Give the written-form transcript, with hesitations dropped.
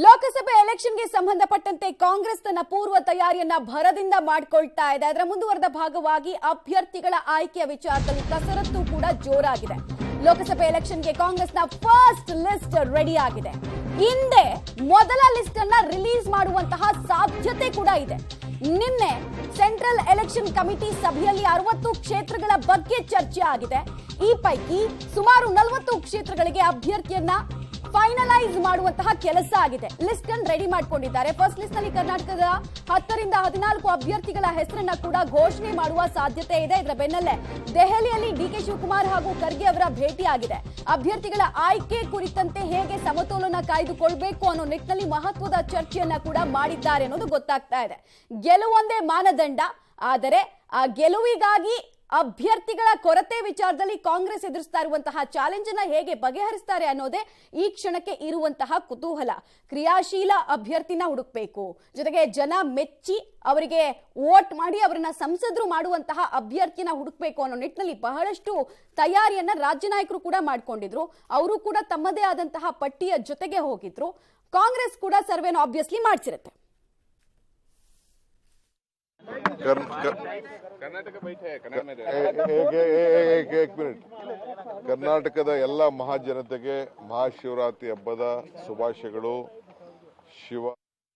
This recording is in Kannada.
ಲೋಕಸಭೆ ಎಲೆಕ್ಷನ್ಗೆ ಸಂಬಂಧಪಟ್ಟಂತೆ ಕಾಂಗ್ರೆಸ್ ತನ್ನ ಪೂರ್ವ ತಯಾರಿಯನ್ನ ಭರದಿಂದ ಮಾಡಿಕೊಳ್ತಾ ಇದೆ. ಅದರ ಮುಂದುವರೆದ ಭಾಗವಾಗಿ ಅಭ್ಯರ್ಥಿಗಳ ಆಯ್ಕೆಯ ವಿಚಾರದಲ್ಲಿ ಕಸರತ್ತು ಕೂಡ ಜೋರಾಗಿದೆ. ಲೋಕಸಭೆ ಎಲೆಕ್ಷನ್ಗೆ ಕಾಂಗ್ರೆಸ್ನ ಫಸ್ಟ್ ಲಿಸ್ಟ್ ರೆಡಿ ಆಗಿದೆ. ಹಿಂದೆ ಮೊದಲ ಲಿಸ್ಟ್ ಅನ್ನ ರಿಲೀಸ್ ಮಾಡುವಂತಹ ಸಾಧ್ಯತೆ ಕೂಡ ಇದೆ. ನಿನ್ನೆ ಸೆಂಟ್ರಲ್ ಎಲೆಕ್ಷನ್ ಕಮಿಟಿ ಸಭೆಯಲ್ಲಿ 60 ಕ್ಷೇತ್ರಗಳ ಬಗ್ಗೆ ಚರ್ಚೆ ಆಗಿದೆ. ಈ ಪೈಕಿ ಸುಮಾರು 40 ಕ್ಷೇತ್ರಗಳಿಗೆ ಅಭ್ಯರ್ಥಿಯನ್ನ ಫೈನಲೈಸ್ ಮಾಡುವಂತಹ ಕೆಲಸ ಆಗಿದೆ. ಲಿಸ್ಟ್ ಅನ್ನು ರೆಡಿ ಮಾಡಿಕೊಂಡಿದ್ದಾರೆ. ಫಸ್ಟ್ ಲಿಸ್ಟ್ ನಲ್ಲಿ ಕರ್ನಾಟಕದ 10 ರಿಂದ 14 ಅಭ್ಯರ್ಥಿಗಳ ಹೆಸರನ್ನ ಕೂಡ ಘೋಷಣೆ ಮಾಡುವ ಸಾಧ್ಯತೆ ಇದೆ. ಇದರ ಬೆನ್ನಲ್ಲೇ ದೆಹಲಿಯಲ್ಲಿ ಡಿಕೆ ಶಿವಕುಮಾರ್ ಹಾಗೂ ಖರ್ಗೆ ಅವರ ಭೇಟಿ ಆಗಿದೆ. ಅಭ್ಯರ್ಥಿಗಳ ಆಯ್ಕೆ ಕುರಿತಂತೆ ಹೇಗೆ ಸಮತೋಲನ ಕಾಯ್ದುಕೊಳ್ಬೇಕು ಅನ್ನೋ ನಿಟ್ಟಿನಲ್ಲಿ ಮಹತ್ವದ ಚರ್ಚೆಯನ್ನ ಕೂಡ ಮಾಡಿದ್ದಾರೆ ಅನ್ನೋದು ಗೊತ್ತಾಗ್ತಾ ಇದೆ. ಗೆಲುವೊಂದೇ ಮಾನದಂಡ, ಆದರೆ ಆ ಗೆಲುವಿಗಾಗಿ ಅಭ್ಯರ್ಥಿಗಳ ಕೊರತೆ ವಿಚಾರದಲ್ಲಿ ಕಾಂಗ್ರೆಸ್ ಎದುರಿಸ್ತಾ ಇರುವಂತಹ ಚಾಲೆಂಜ್ ಅನ್ನ ಹೇಗೆ ಬಗೆಹರಿಸ್ತಾರೆ ಅನ್ನೋದೇ ಈ ಕ್ಷಣಕ್ಕೆ ಇರುವಂತಹ ಕುತೂಹಲ. ಕ್ರಿಯಾಶೀಲ ಅಭ್ಯರ್ಥಿನ ಹುಡುಕ್ಬೇಕು, ಜೊತೆಗೆ ಜನ ಮೆಚ್ಚಿ ಅವರಿಗೆ ವೋಟ್ ಮಾಡಿ ಅವರನ್ನ ಸಂಸದರು ಮಾಡುವಂತಹ ಅಭ್ಯರ್ಥಿನ ಹುಡುಕ್ಬೇಕು ಅನ್ನೋ ನಿಟ್ಟಿನಲ್ಲಿ ಬಹಳಷ್ಟು ತಯಾರಿಯನ್ನ ರಾಜ್ಯ ನಾಯಕರು ಕೂಡ ಮಾಡ್ಕೊಂಡಿದ್ರು. ಅವರು ಕೂಡ ತಮ್ಮದೇ ಆದಂತಹ ಪಟ್ಟಿಯ ಜೊತೆಗೆ ಹೋಗಿದ್ರು. ಕಾಂಗ್ರೆಸ್ ಕೂಡ ಸರ್ವೆನ ಆಬ್ವಿಯಸ್ಲಿ ಮಾಡಿಸಿರುತ್ತೆ. ಕರ್ನಾಟಕದ ಎಲ್ಲ ಮಹಾಜನತೆಗೆ ಮಹಾಶಿವರಾತ್ರಿ ಹಬ್ಬದ ಶುಭಾಶಯಗಳು. ಶಿವ